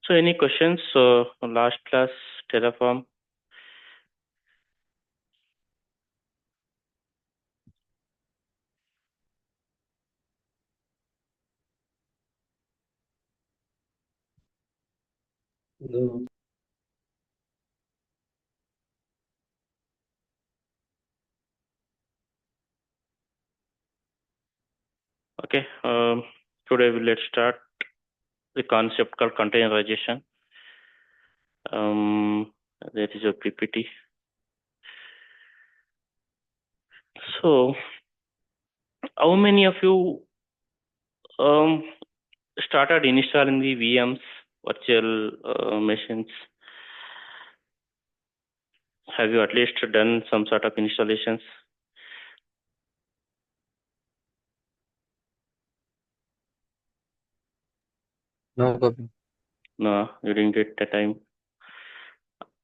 So any questions? Last class, Terraform. No. Okay. Today let's start the concept called containerization. There is a PPT. So, how many of you started installing the VMs, virtual machines? Have you at least done some sort of installations? No copy. No, you didn't get the time.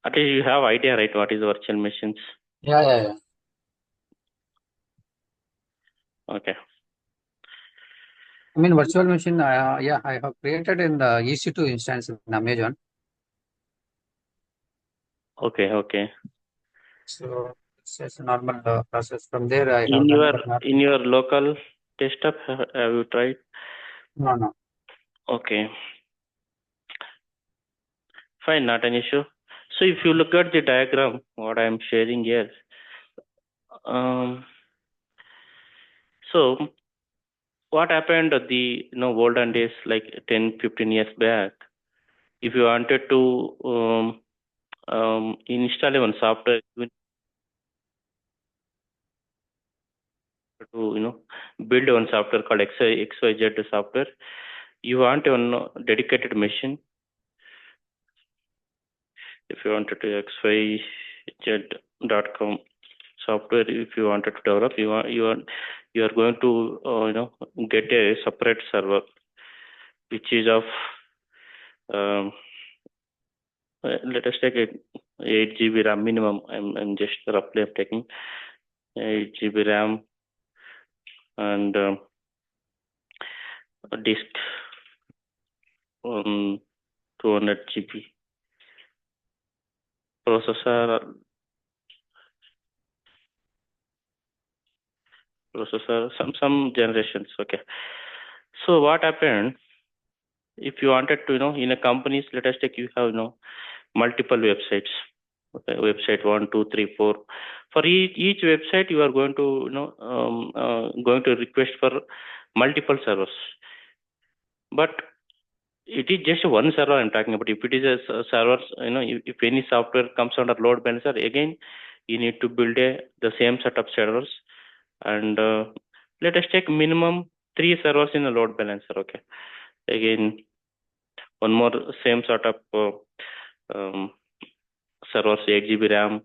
At least you have idea, right? What is virtual machines? Yeah. Okay. I mean, virtual machine, yeah, I have created in the EC2 instance in Amazon. Okay. So it's just a normal process. From there, I In have done, your but not. in your local desktop, have you tried? No. Okay, fine, not an issue. So if you look at the diagram, what I'm sharing here, so what happened at the olden days, like 10, 15 years back, if you wanted to install one software, you need to build one software called XYZ software. You want one dedicated machine. If you wanted to xyz.com software, if you wanted to develop, you are going to get a separate server which is of let us take a 8 GB RAM minimum. I'm just roughly taking 8 GB RAM and a disk 200 GB processor, some generations. Okay. So what happened if you wanted to in a companies, let us take, you have multiple websites. Okay, website 1, 2, 3, 4. For each website, you are going to going to request for multiple servers. But it is just one server I'm talking about. If it is a server, if any software comes under load balancer, again you need to build the same set of servers. And let us take minimum 3 servers in a load balancer. Okay, again one more same sort of servers, 8 GB RAM.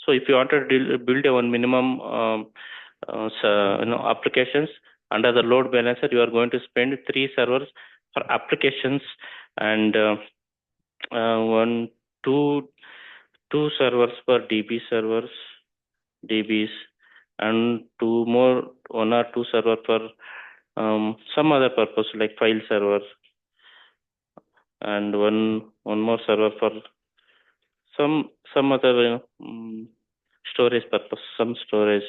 So if you want to build a one minimum applications under the load balancer, you are going to spend 3 servers for applications and one two servers for DBs, and one or two server for some other purpose like file server, and one more server for some other storage purpose, some storage.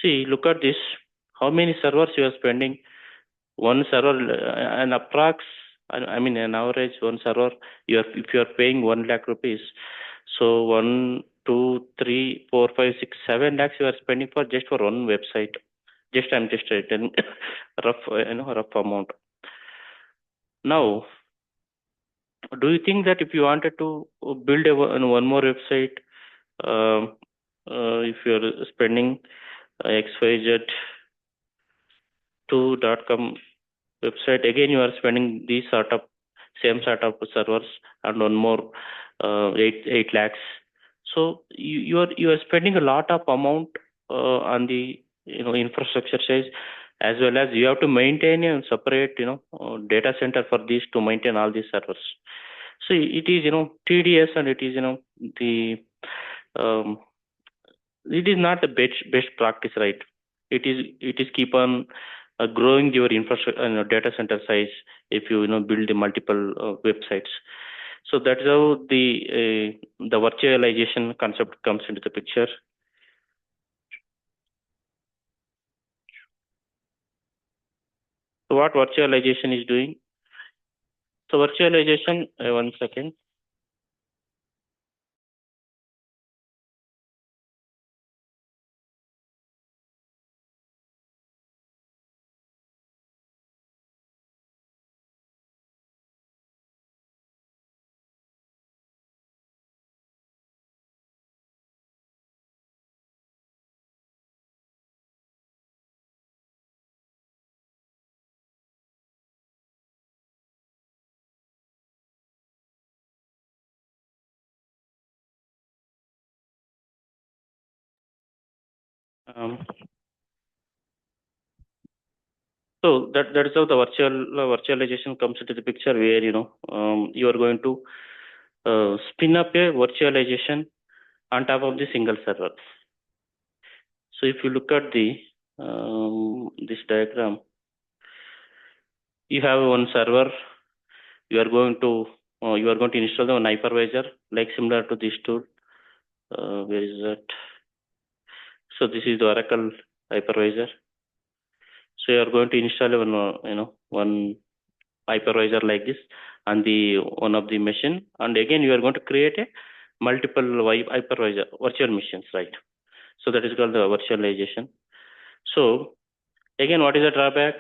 See, look at this. How many servers you are spending? One server, an approx, I mean, an average one server, if you are paying 1 lakh rupees, so 1, 2, 3, 4, 5, 6, 7 lakhs you are spending just for one website. I'm just telling rough amount. Now, do you think that if you wanted to build one more website, if you are spending xyz2.com website, again you are spending these same sort of servers and one more 8 lakhs. So you are spending a lot of amount on the infrastructure size, as well as you have to maintain a separate data center for these to maintain all these servers. So it is tedious, and it is the it is not the best practice, right? It is keep on growing your infrastructure, data center size if you build the multiple websites. So that's how the virtualization concept comes into the picture. So what virtualization is doing? So virtualization, one second. Um, so that is how the virtualization comes into the picture, where you are going to spin up a virtualization on top of the single server. So if you look at the this diagram, you have one server. You are going to install the one hypervisor, like similar to this tool. Where is that? So this is the Oracle hypervisor. So you are going to install one hypervisor like this on the one of the machine, and again you are going to create a multiple hypervisor virtual machines, right? So that is called the virtualization. So again, what is the drawback?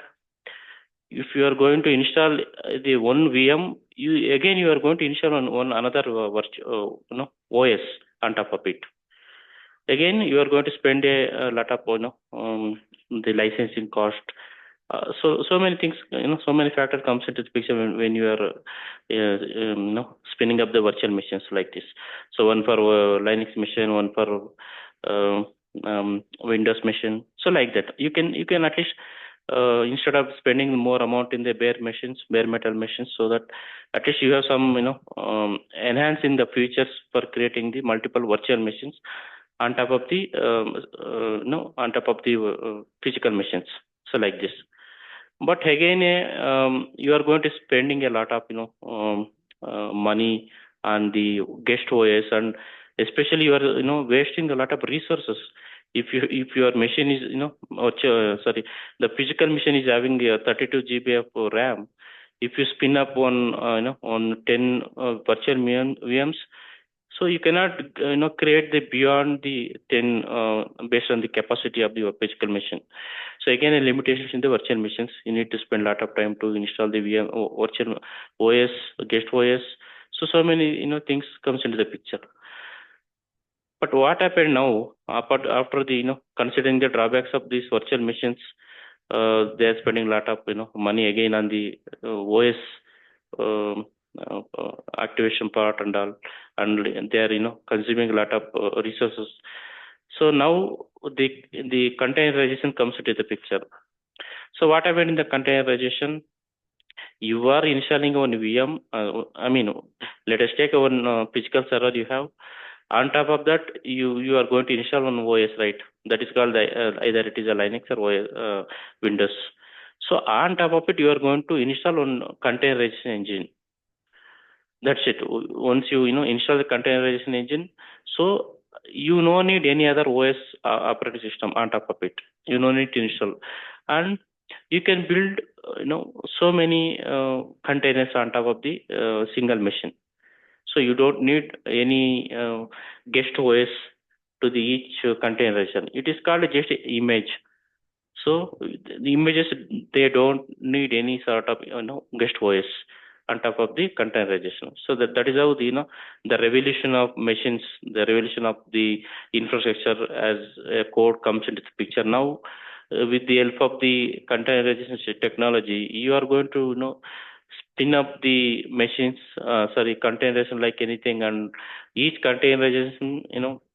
If you are going to install the one VM, you are going to install one another OS on top of it. Again, you are going to spend a lot of the licensing cost. So many things, so many factors comes into the picture when you are spinning up the virtual machines like this. So one for Linux machine, one for Windows machine. So like that, you can at least instead of spending more amount in the bare metal machines, so that at least you have some enhance in the features for creating the multiple virtual machines on top of the physical machines. So like this. But again, you are going to spending a lot of money on the guest OS, and especially you are wasting a lot of resources. If your machine is the physical machine is having a 32 GB of RAM. If you spin up on 10 virtual VMs, so you cannot create the beyond the 10 based on the capacity of the physical machine. So again, a limitation in the virtual machines. You need to spend a lot of time to install the VM virtual OS, guest OS. So many things comes into the picture. But what happened now after the considering the drawbacks of these virtual machines, they are spending a lot of money again on the OS um, activation part and all, and they are consuming a lot of resources. So now the containerization comes into the picture. So what happened in the containerization? You are installing one VM. Let us take one physical server you have. On top of that, you are going to install one OS, right? That is called either it is a Linux or OS, Windows. So on top of it, you are going to install one containerization engine. That's it. Once you install the containerization engine, so you no need any other OS operating system on top of it. You no need to install, and you can build so many containers on top of the single machine. So you don't need any guest OS to the each containerization. It is called just image. So the images, they don't need any sort of guest OS on top of the containerization. So that is how the revolution of machines, the revolution of the infrastructure as a code comes into the picture. Now with the help of the containerization technology, you are going to spin up the machines, containerization like anything, and each containerization,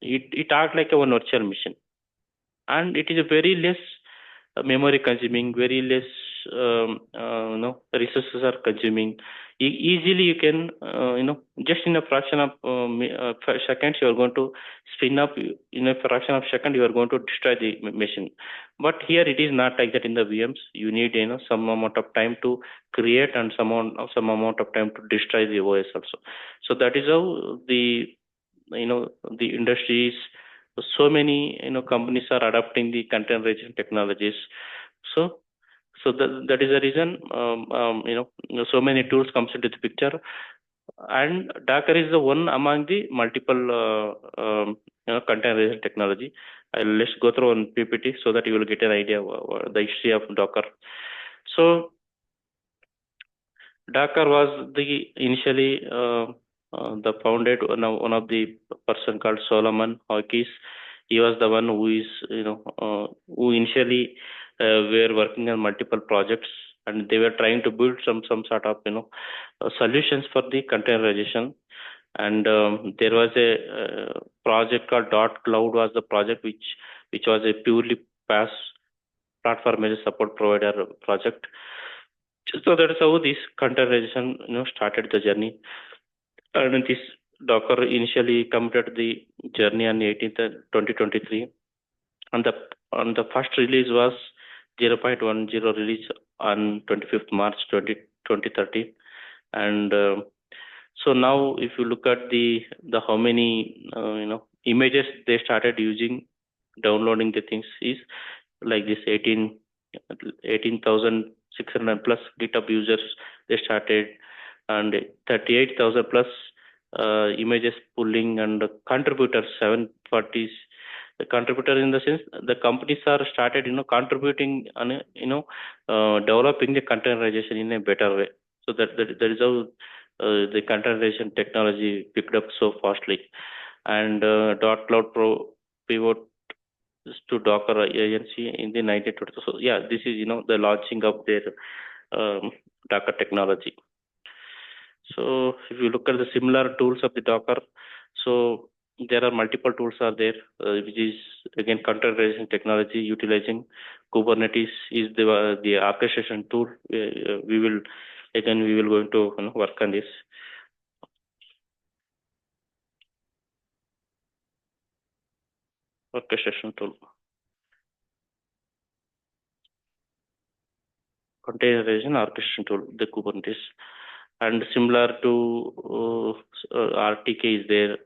it acts like a one virtual machine, and it is a very less memory consuming, very less resources are consuming. Easily you can, just in a fraction of seconds, you are going to spin up. In a fraction of second, you are going to destroy the machine. But here it is not like that in the VMs. You need, some amount of time to create and some amount of time to destroy the OS also. So that is how the industries, so many companies are adopting the containerization technologies. So that is the reason, so many tools comes into the picture, and Docker is the one among the multiple containerization technology. Let's go through one PPT so that you will get an idea of the history of Docker. So Docker was the initially the founded one of the person called Solomon Hawkins. He was the one who is who initially were working on multiple projects, and they were trying to build some sort of solutions for the containerization. And there was a project called Dot Cloud was the project which was a purely PaaS, platform as a support provider project. So that is how this containerization started the journey. And this Docker initially completed the journey on 18th 2023. And the first release was 0.10 release on 25th March 2030. And so now if you look at the how many images they started using, downloading the things is like this 18,600 plus GitHub users they started, and 38,000 plus images pulling, and contributors 740. The contributor in the sense the companies are started contributing and developing the containerization in a better way. So that is how the containerization technology picked up so fastly. And Dot Cloud Pro pivot to Docker agency in the 1920s. So yeah, this is the launching of their Docker technology. So if you look at the similar tools of the Docker, so there are multiple tools are there, which is again containerization technology utilizing Kubernetes is the orchestration tool. We will going to work on this. Orchestration tool. Containerization orchestration tool, the Kubernetes. And similar to RTK is there,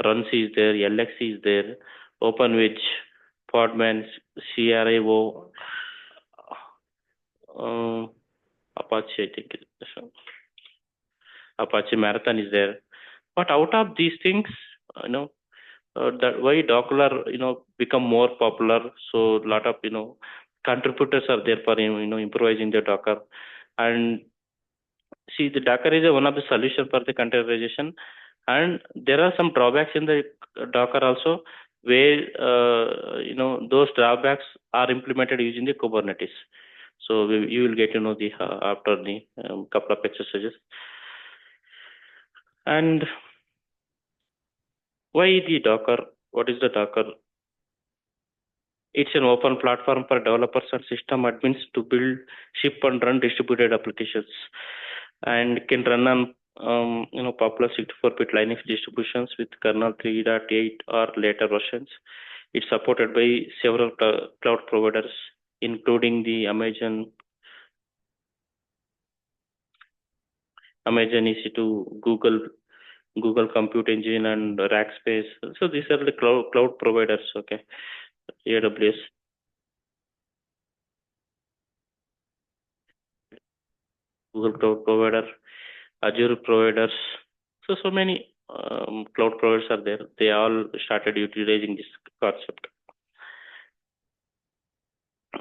Runs is there, LX is there, OpenWedge, Podman, CRIO, Apache, I think. Apache Marathon is there. But out of these things, that why Docker, become more popular. So a lot of, contributors are there for, improvising the Docker. And see, the Docker is one of the solution for the containerization. And there are some drawbacks in the Docker also, where, those drawbacks are implemented using the Kubernetes. So you will get to know the after the couple of exercises. And why the Docker? What is the Docker? It's an open platform for developers and system admins to build, ship, and run distributed applications, and can run on popular 64-bit Linux distributions with kernel 3.8 or later versions. It's supported by several cloud providers, including the Amazon EC2, Google Compute Engine, and Rackspace. So these are the cloud providers. Okay, AWS. Google Cloud Provider, Azure providers. So many cloud providers are there. They all started utilizing this concept.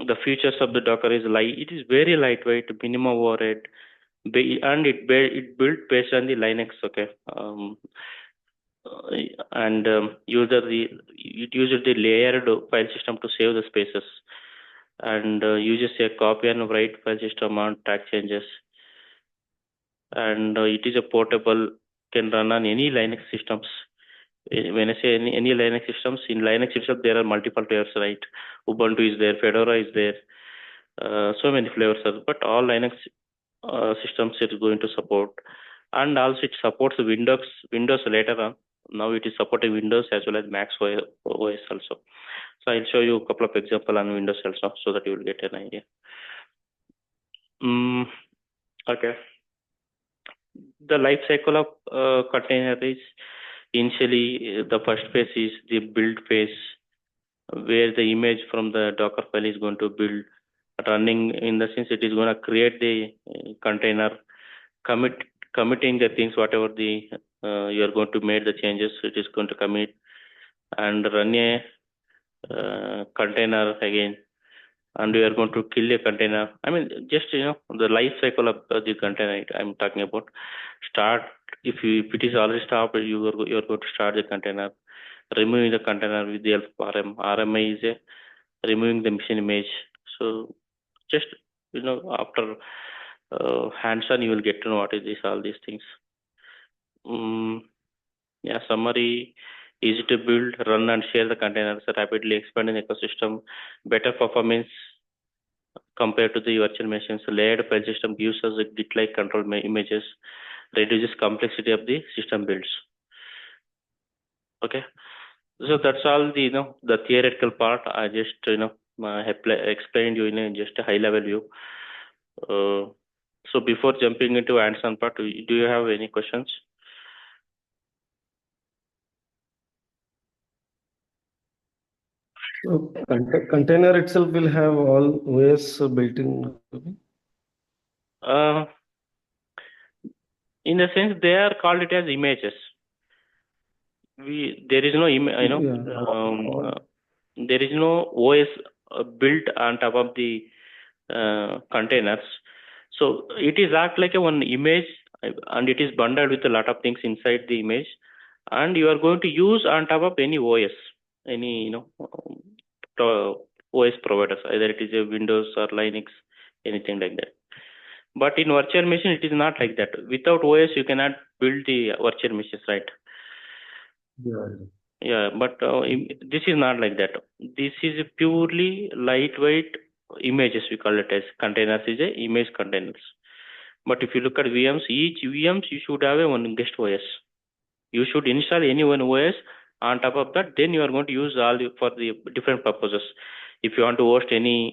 The features of the Docker is it is very lightweight, minimum overhead, and it built based on the Linux. Okay, and it uses the layered file system to save the spaces, and uses a copy and write file system on track changes. And it is a portable, can run on any Linux systems. When I say any Linux systems, in Linux itself there are multiple layers, right? Ubuntu is there, Fedora is there, So many flavors, but all Linux systems it is going to support, and also it supports Windows later on. Now it is supporting Windows as well as Mac OS also. So I'll show you a couple of examples on Windows also, so that you will get an idea. Okay. The life cycle of container is initially the first phase is the build phase, where the image from the Docker file is going to build, running in the sense it is going to create the container, committing the things, whatever the you are going to make the changes, it is going to commit and run a container again, and we are going to kill a container. I mean, just the life cycle of the container I'm talking about. Start, if it is already stopped, you are going to start the container, removing the container with the help of RM. RMI is a removing the machine image. So just after hands-on, you will get to know what is this, all these things. Yeah, summary: easy to build, run and share the containers, rapidly expanding ecosystem, better performance compared to the virtual machines. Layered file system gives us a Git-like control images, reduces complexity of the system builds. Okay, so that's all the the theoretical part. I just explained you in just a high level view. So before jumping into hands-on part, do you have any questions? So container itself will have all OS built in. Uh, in the sense, they are called it as images. There is no there is no OS built on top of the containers. So it is act like a one image, and it is bundled with a lot of things inside the image, and you are going to use on top of any OS, any OS providers, either it is a Windows or Linux, anything like that. But in virtual machine, it is not like that. Without OS, you cannot build the virtual machines, right? Yeah, but this is not like that. This is a purely lightweight images. We call it as containers. Is a image containers. But if you look at VMs, each VMs you should have a one guest OS. You should install any one OS on top of that. Then you are going to use all for the different purposes. If you want to host any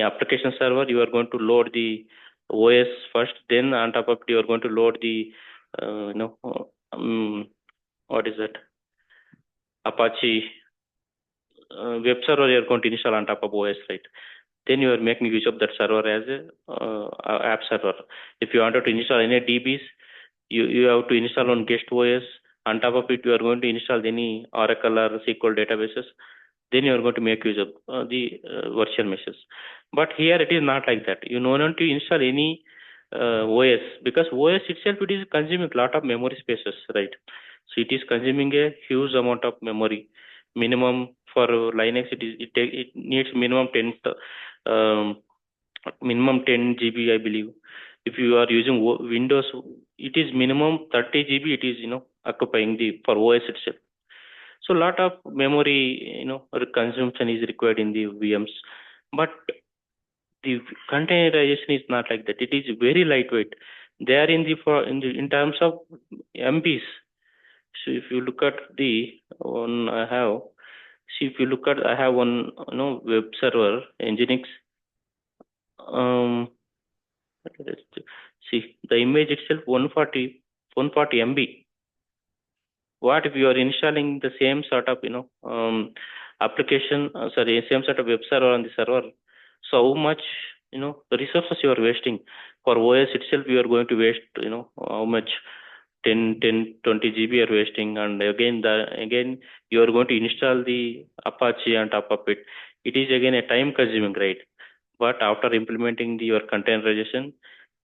application server, you are going to load the OS first. Then on top of it, you are going to load the what is that? Apache web server you are going to install on top of OS, right? Then you are making use of that server as a app server. If you wanted to install any DBs, you have to install on guest OS. On top of it, you are going to install any Oracle or SQL databases. Then you are going to make use of the virtual machines. But here it is not like that. You don't need to install any OS, because OS itself it is consuming a lot of memory spaces, right? So it is consuming a huge amount of memory. Minimum for Linux, it needs minimum 10 GB, I believe. If you are using Windows, it is minimum 30 GB. It is occupying the for OS itself. So a lot of memory consumption is required in the VMs, but the containerization is not like that. It is very lightweight. They are in terms of MBs. So if you look at the one I have, see if you look at I have one web server Nginx. See the image itself 140 MB. What if you are installing the same sort of application, same sort of web server on the server? So how much resources you are wasting? For OS itself, you are going to waste how much 10 20 GB you are wasting, and again you are going to install the Apache on top of it. It is again a time consuming, right? But after implementing your containerization,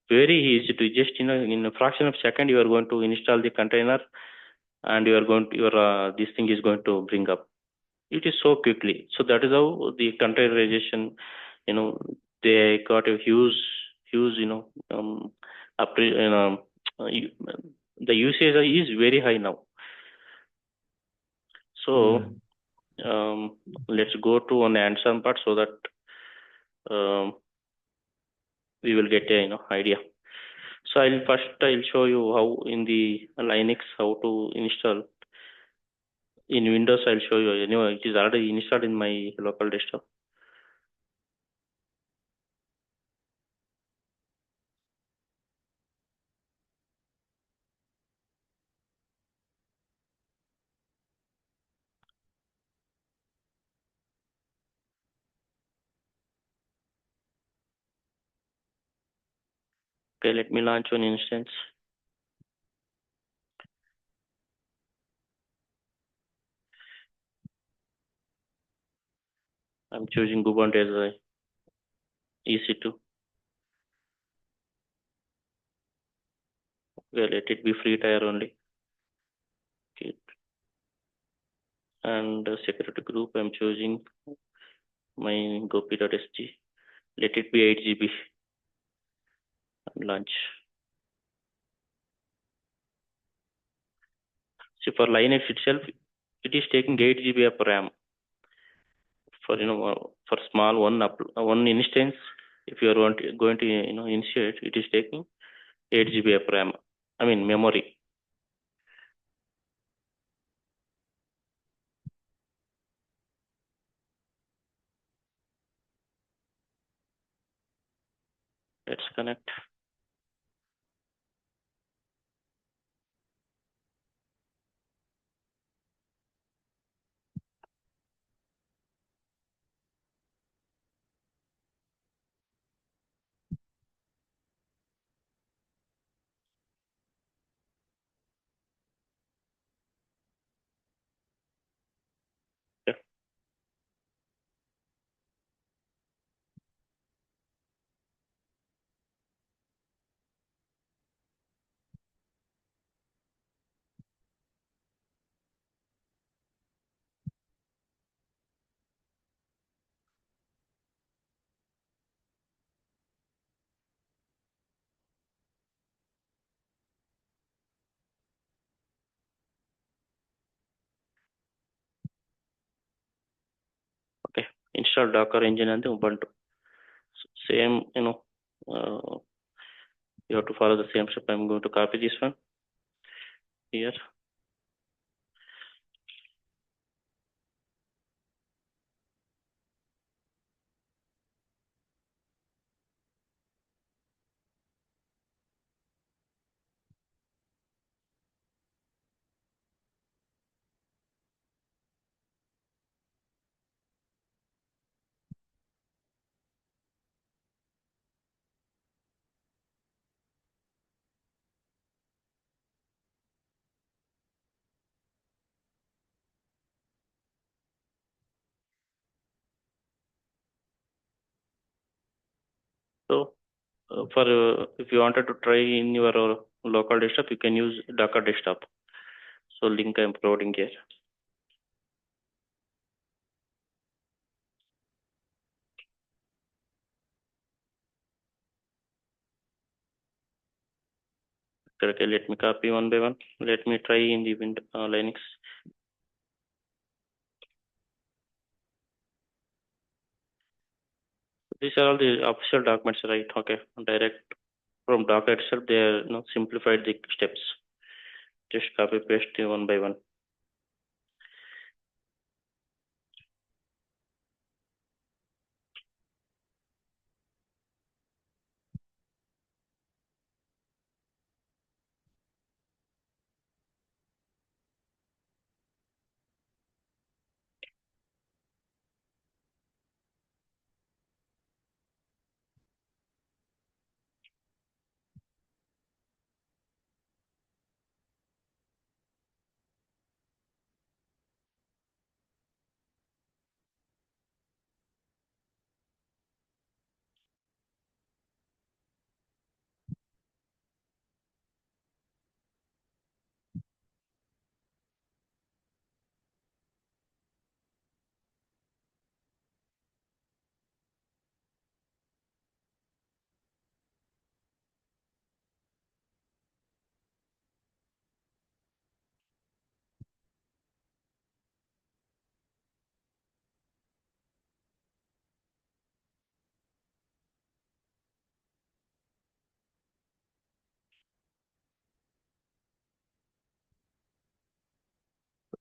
very easy to just in a fraction of second you are going to install the container, and you are going to this thing is going to bring up. It is so quickly. So that is how the containerization, they got a huge the usage is very high now. So let's go to an hands-on part so that we will get a idea. So I'll show you how in the Linux how to install. In Windows I'll show you. Anyway, it is already installed in my local desktop. Okay, let me launch one instance. I'm choosing Ubuntu as a EC2. Okay, let it be free tier only. Okay. And security group, I'm choosing my gopi.sg. Let it be 8 GB and launch. See, for Linux itself, it is taking 8 GB of RAM. For for small one instance, if you are going to initiate, it is taking 8 GB of RAM. I mean memory. Let's connect. Yeah. Okay. Install Docker engine and the Ubuntu. Same, uh, you have to follow the same step. I'm going to copy this one here. So for if you wanted to try in your local desktop, you can use Docker desktop. So link I'm providing here. Okay, let me copy one by one. Let me try in the Linux. These are all the official documents, right? Okay, direct from Docker itself, they are simplified the steps. Just copy paste one by one.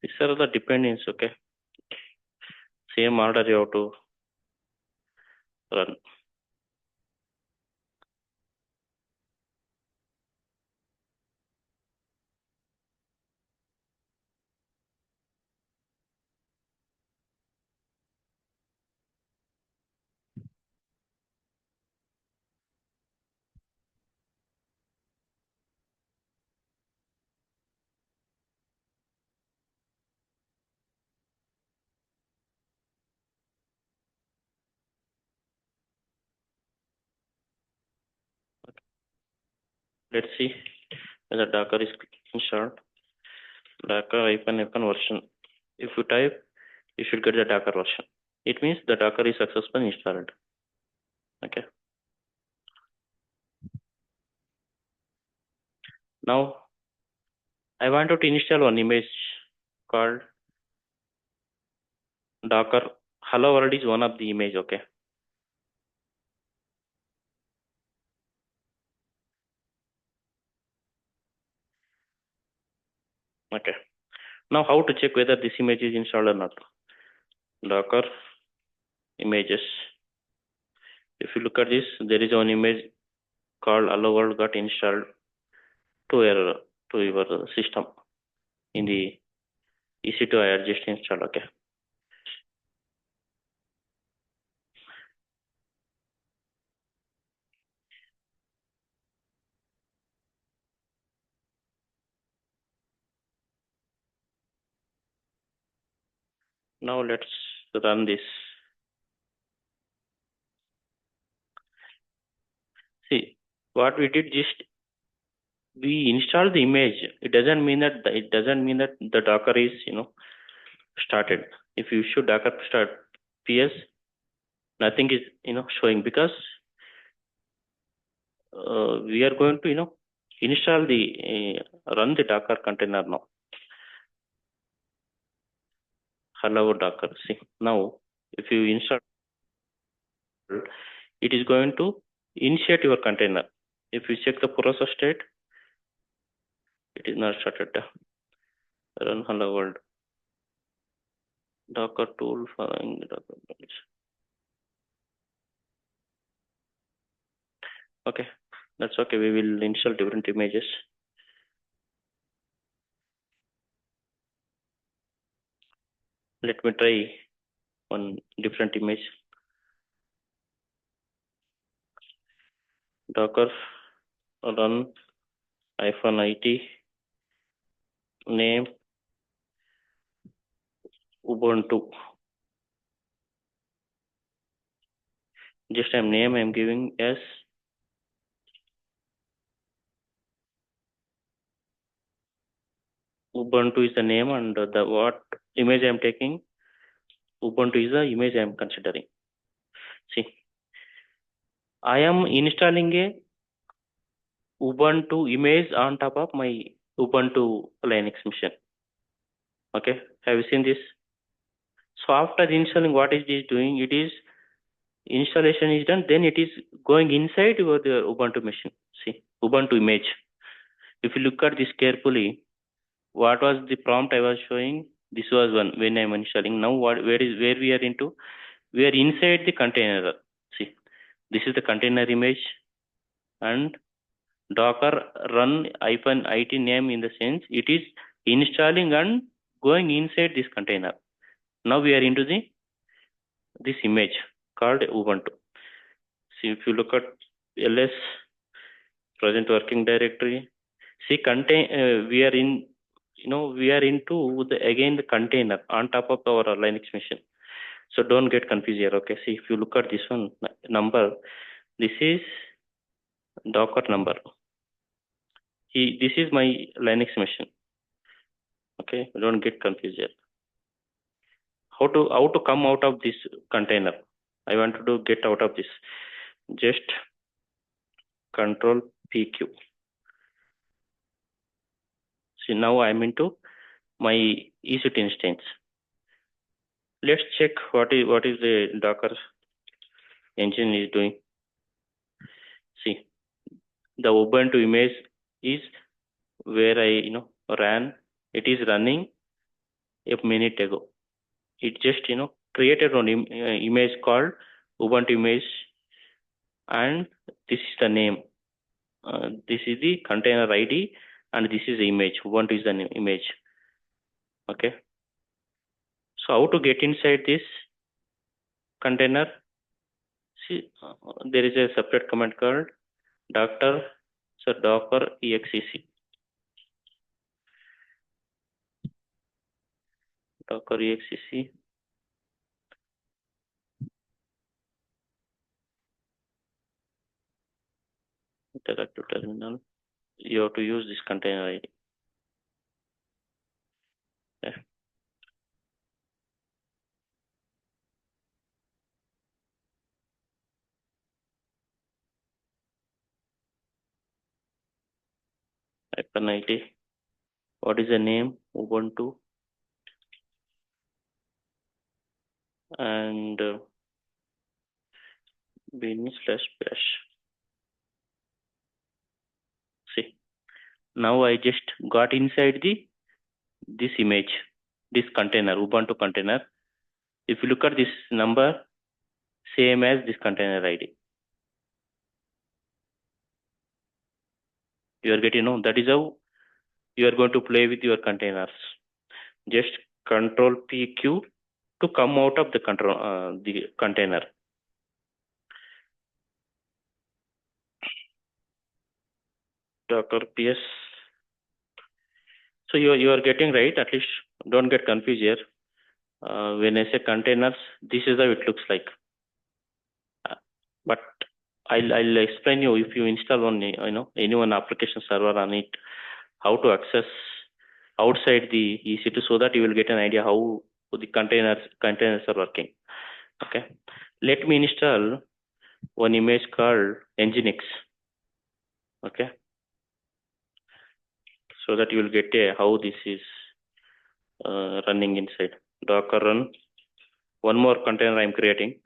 These are the dependencies, okay? Same order you have to run. Let's see whether Docker is installed. Docker -F1 version. If you type, you should get the Docker version. It means the Docker is successfully installed. Okay. Now I wanted to install one image called Docker. Hello world is one of the image. Okay. Okay. Now how to check whether this image is installed or not? Docker images. If you look at this, there is one image called hello world got installed to your system in the EC2 I just installed. Okay. Now let's run this. See what we did, just we installed the image. It doesn't mean that the Docker is started. If you should Docker start PS, nothing is showing, because we are going to install the run the Docker container now. Hello Docker. See now, if you install, it is going to initiate your container. If you check the process state, it is not started. Run hello world. Docker tool following the Docker. Okay, that's okay. We will install different images. Let me try one different image. Docker run -it name Ubuntu. Just name I'm giving as Ubuntu is the name, and the what image I'm taking, Ubuntu is the image I'm considering. See, I am installing a Ubuntu image on top of my Ubuntu Linux machine. Okay, have you seen this? So after installing, what is this doing? It is installation is done, then it is going inside your the Ubuntu machine. See, Ubuntu image. If you look at this carefully, what was the prompt I was showing? This was one when I'm installing. Now where we are into? We are inside the container. See, this is the container image, and Docker run -it name, in the sense it is installing and going inside this container. Now we are into this image called Ubuntu. See, if you look at ls present working directory, see we are in we are into the container on top of our Linux machine. So don't get confused here. Okay, see, if you look at this one number, this is Docker number. This is my Linux machine. Okay, don't get confused here. How to come out of this container? I want to get out of this. Just Control PQ. See, now I'm into my EC2 instance. Let's check what is the Docker engine is doing. See, the Ubuntu image is where I ran. It is running a minute ago. It just created an image called Ubuntu image, and this is the name. This is the container ID, and this is the image. Ubuntu is the image. Okay. So how to get inside this container? See, there is a separate command called docker exec. Docker exec. Interact to terminal. You have to use this container ID. Okay. Hyphen ID. What is the name? Ubuntu. And bin/bash. See, now I just got inside this image, this container, Ubuntu container. If you look at this number, same as this container ID. You are getting that is how you are going to play with your containers. Just Control PQ to come out of the container. Docker PS. So you are getting right. At least don't get confused here. When I say containers, this is how it looks like. But I'll explain you if you install one any one application server on it, how to access outside the EC2, so that you will get an idea how the containers are working. Okay, let me install one image called Nginx. Okay, so that you will get how this is running inside. Docker run. One more container I'm creating.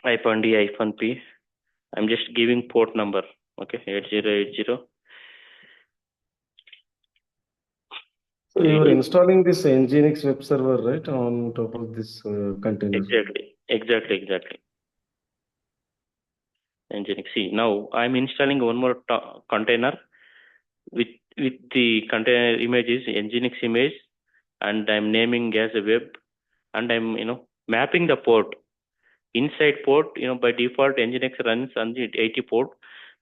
-d -p. I'm just giving port number. Okay, 8080. So you are installing this Nginx web server, right, on top of this container? Exactly. Nginx. See, now I'm installing one more container with the container images, Nginx image, and I'm naming as a web, and I'm mapping the port. Inside port, by default Nginx runs on the 80 port,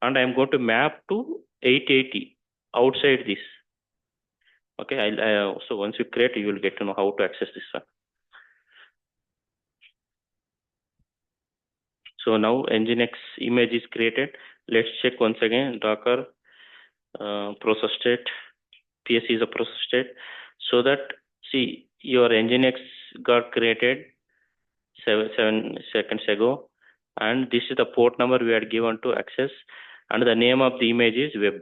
and I'm going to map to 880 outside this. Okay, so once you create, you will get to know how to access this one. So now Nginx image is created. Let's check once again. Docker process state. PS is a process state. So that, see, your Nginx got created 7 seconds ago, and this is the port number we had given to access, and the name of the image is web.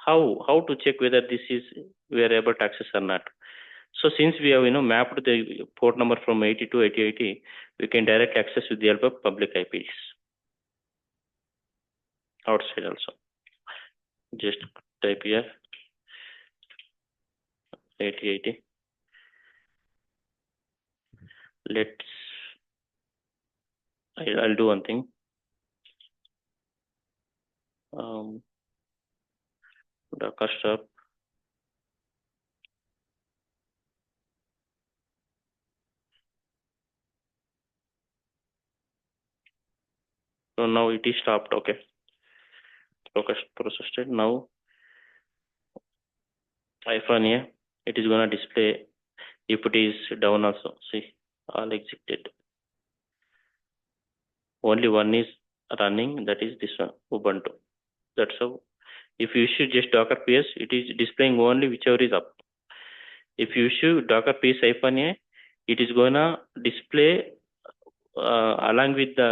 How to check whether this is we are able to access or not? So since we have mapped the port number from 80 to 8080, we can direct access with the help of public IPs outside also. Just type here 8080. I'll do one thing. Docker stop. So now it is stopped. Okay. Docker process state. Now -a, it is gonna display if it is down also. See, all exited. Only one is running, that is this one, Ubuntu. That's how. If you issue just Docker PS, it is displaying only whichever is up. If you issue Docker PS -a, it is gonna display along with the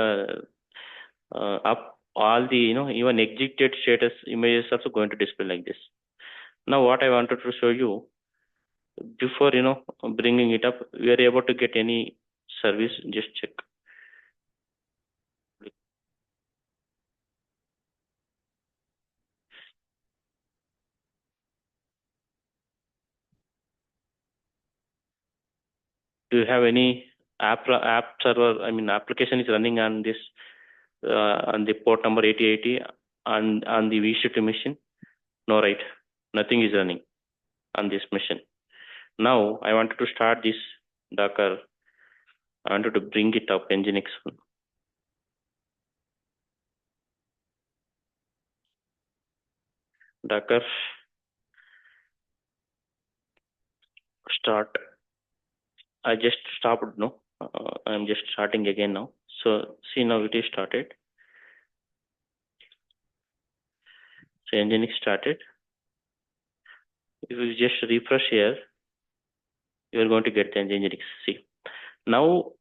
up all the even exited status images also going to display like this. Now what I wanted to show you, before bringing it up, we are able to get any service. Just check. Do you have any app server? I mean, application is running on this on the port number 8080 on the vCity machine? No, right? Nothing is running on this machine. Now I wanted to start this Docker. I wanted to bring it up Nginx. Docker start. I just stopped. No, I'm just starting again now. So see, now it is started. So Nginx started. If you just refresh here, you are going to get the Nginx. See, now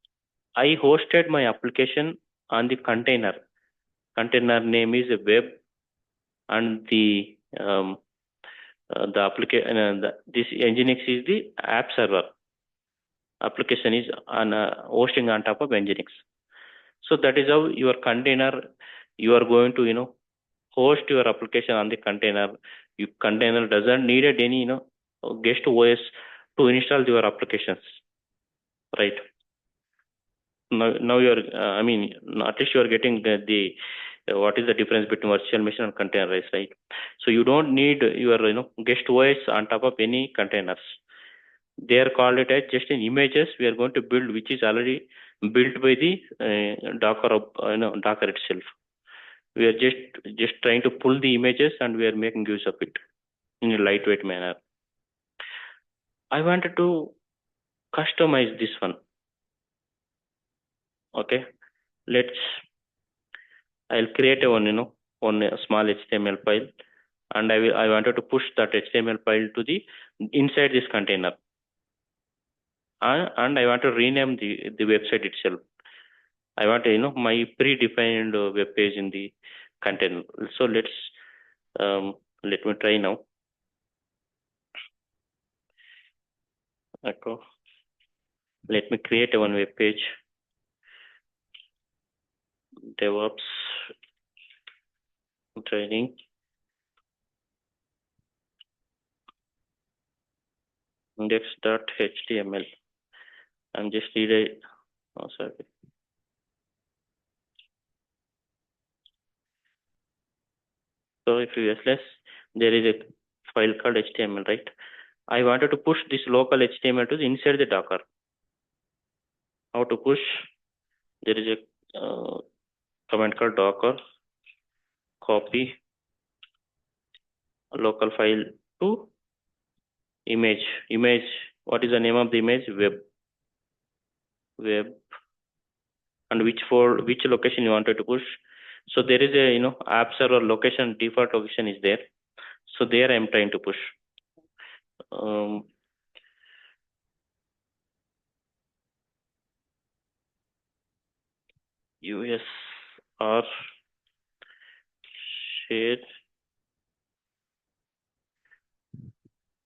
I hosted my application on the container. Container name is web, and the application this Nginx is the app server. Application is on hosting on top of Nginx. So that is how your container, you are going to host your application on the container. Your container doesn't need any guest OS to install your applications, right? Now you're I mean, at least you are getting the what is the difference between virtual machine and containerized, right? So you don't need your guest OS on top of any containers. They are called it as just in images we are going to build, which is already built by the Docker itself. We are just trying to pull the images and we are making use of it in a lightweight manner. I wanted to customize this one. Okay, I'll create a one small HTML file, and I wanted to push that HTML file to the inside this container, and I want to rename the website itself. I want my predefined web page in the container. So let me try now. Echo. Let me create a one web page. DevOps training. Index.html. I'm just reading. Oh, sorry. So if you less, there is a file called HTML, right? I wanted to push this local HTML to the inside the Docker. How to push? There is a command called Docker copy local file to image. What is the name of the image? Web. And which location you wanted to push? So there is a app server location, default location is there. So there I am trying to push. US or share.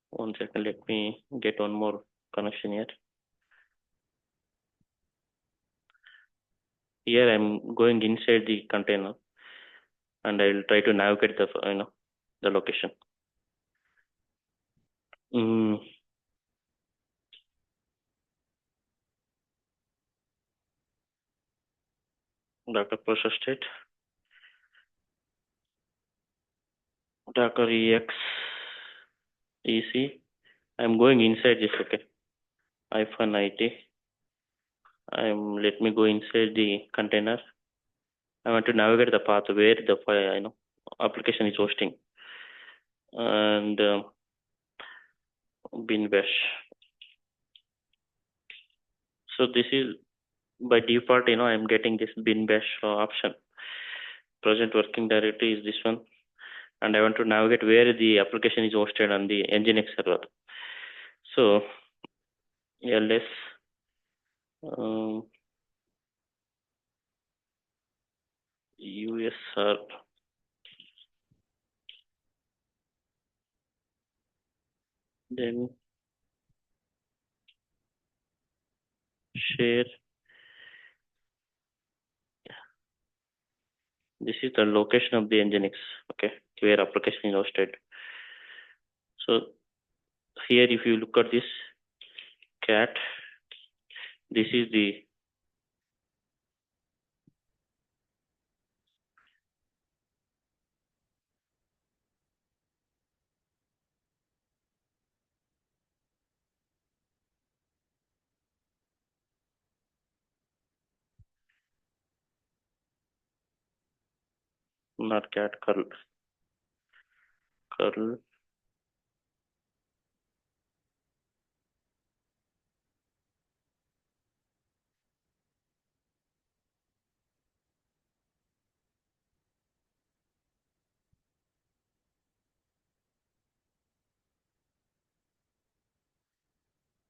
One second, let me get one more connection here. Here I'm going inside the container, and I'll try to navigate the location. Docker process state. Docker ex ec. I'm going inside this. Okay. -it. Let me go inside the container. I want to navigate the path where the file application is hosting, and bin bash. So this is by default. I'm getting this bin bash option. Present working directory is this one, and I want to navigate where the application is hosted on the Nginx server. So ls usr then share. This is the location of the Nginx, okay, where application is hosted. So here, if you look at this cat This is the not cat curl.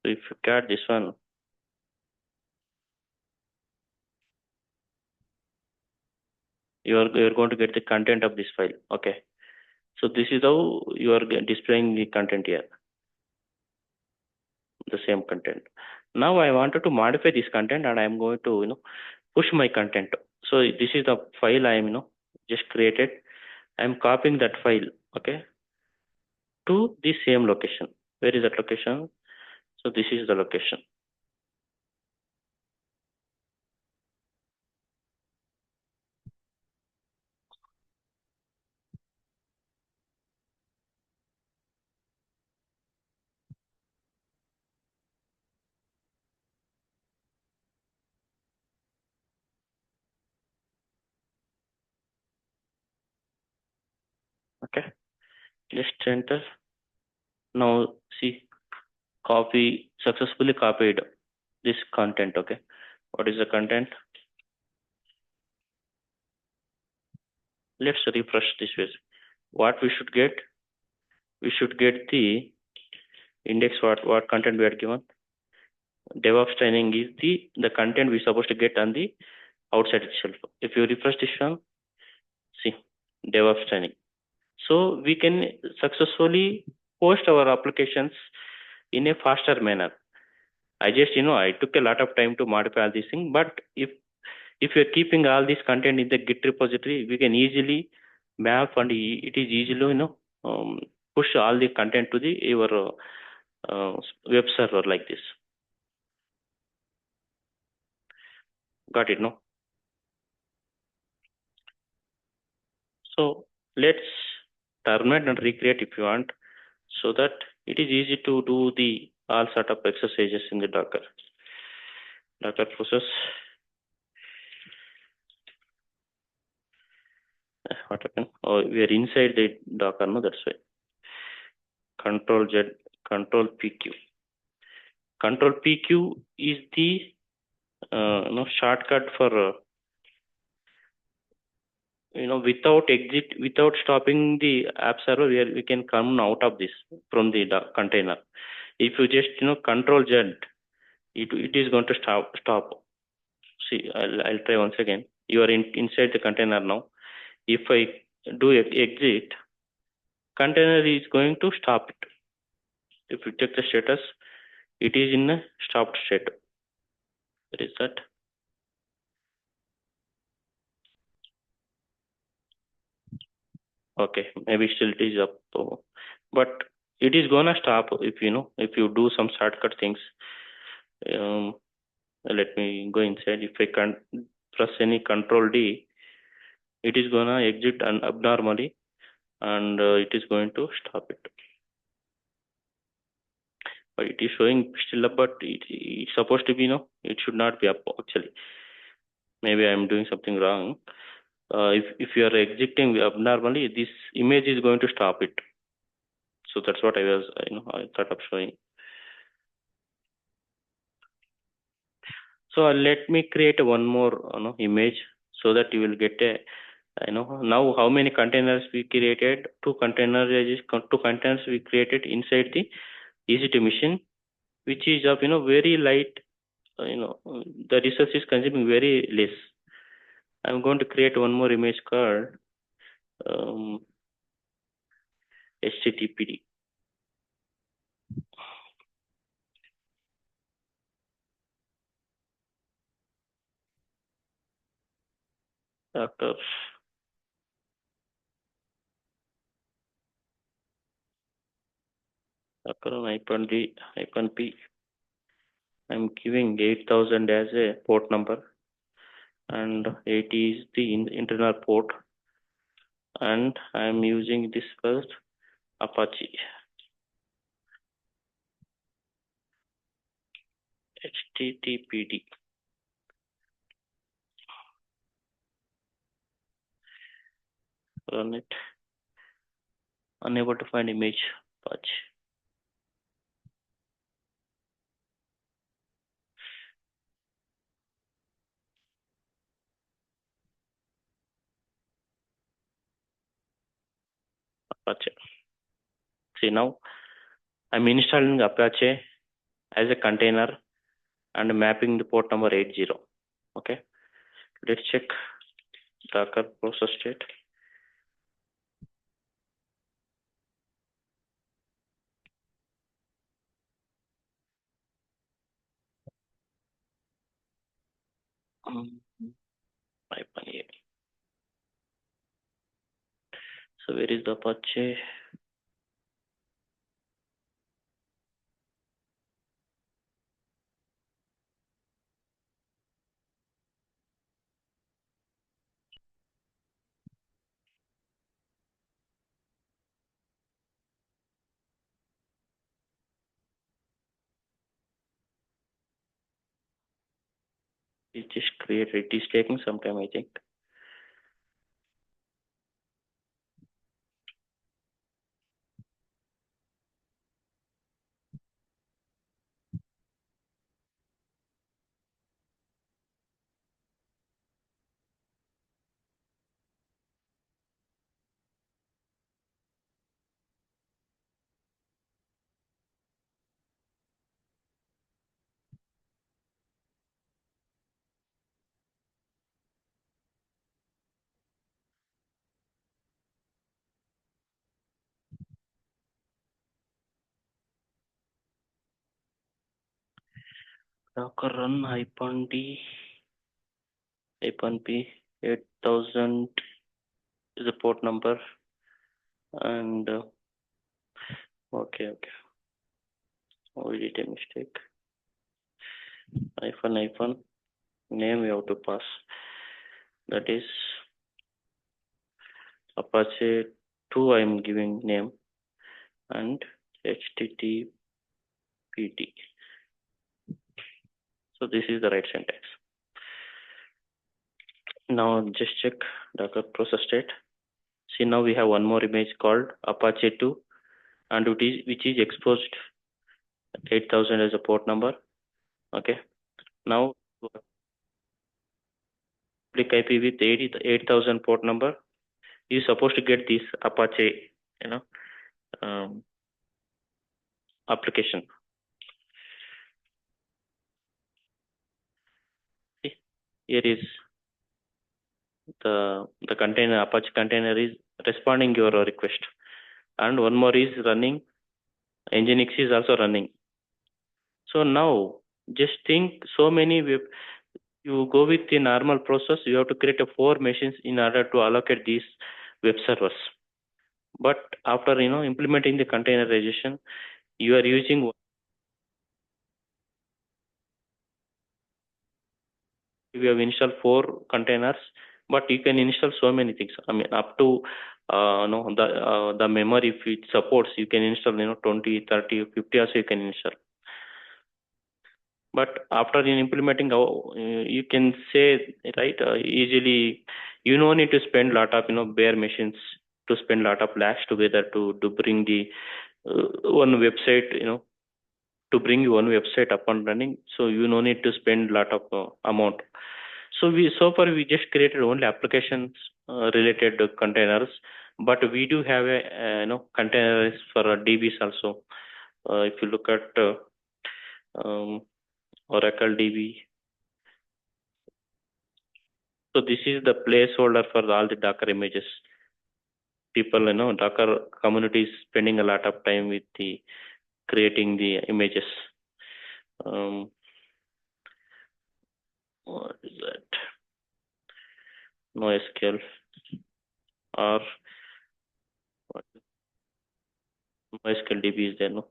So if you cat this one, you're going to get the content of this file. Okay. So this is how you are displaying the content here, the same content. Now I wanted to modify this content and I'm going to, push my content. So this is the file I am, just created. I'm copying that file, okay, to the same location. Where is that location? So this is the location. Okay, just enter. Now see, copy successfully copied this content. Okay, what is the content? Let's refresh this page. What we should get? We should get the index. What content we had given? DevOps training is the content we're supposed to get on the outside itself. If you refresh this one, see DevOps training. So we can successfully post our applications in a faster manner. I just, I took a lot of time to modify all these things, but if you're keeping all this content in the Git repository, we can easily map and it is easily, push all the content to your web server like this. Got it, no? So let's terminate and recreate if you want, so that it is easy to do the all sort of exercises in the Docker process. What happened? Oh, we are inside the Docker, no? That's why. Control Z, Control PQ. Control PQ is the shortcut for without stopping the app server, we can come out of this from the container. If you just Control Z, it is going to stop. See, I'll try once again. You are inside the container now. If I do exit, container is going to stop it. If you check the status, it is in a stopped state. Where is that? Okay, maybe still it is up, but it is gonna stop if you do some shortcut things. Let me go inside. If I can't press any Control D, it is gonna exit abnormally, and it is going to stop it. But it is showing still up, but it's supposed to be it should not be up actually. Maybe I'm doing something wrong. If you are exiting abnormally, this image is going to stop it. So that's what I was I thought of showing. So let me create one more image so that you will get a now how many containers we created. Two containers we created inside the EC2 machine, which is of very light. The resource is consuming very less. I'm going to create one more image called HTTPD. Docker 9.d -p I'm giving 8000 as a port number, and 80 is the internal port, and I'm using this first Apache HTTPD. Run it. Unable to find image. Apache. Apache. See, now I'm installing Apache as a container and mapping the port number 80. Okay, let's check Docker process state. Python here. So where is the Apache? It just created. It is taking some time, I think. Docker run -d -p 8000 is the port number, and okay. Oh, we did a mistake. Hyphen name we have to pass. That is Apache 2. I am giving name and HTTPD. So this is the right syntax. Now just check Docker process state. See, now we have one more image called Apache 2, and which is exposed 8000 as a port number. Okay. Now public IP with 8000 port number. You're supposed to get this Apache, application. See, here is the container. Apache container is responding your request, and one more is running. Nginx is also running. So now just think, so many you go with the normal process, you have to create 4 machines in order to allocate these web servers. But after implementing the containerization, you are using, we have installed 4 containers, but you can install so many things. I mean, up to the memory, if it supports, you can install 20, 30, 50 also you can install. But after implementing, you can say, right, easily, you don't need to spend a lot of bare machines, to spend a lot of lakhs together to bring the one website, to bring one website up and running. So you no need to spend a lot of amount. So far we just created only applications related to containers, but we do have a containers for DBs also. If you look at Oracle DB, so this is the placeholder for all the Docker images. People, Docker community is spending a lot of time with the creating the images. What is that? NoSQL or what? NoSQL DB is there, no?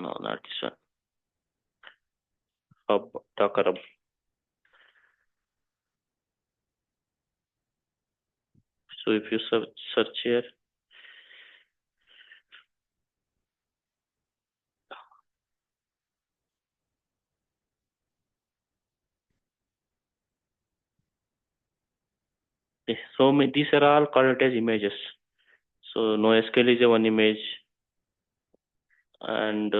No, not this one. Hub, Docker Hub. So if you search here, so these are all called as images. So NoSQL is a one image, and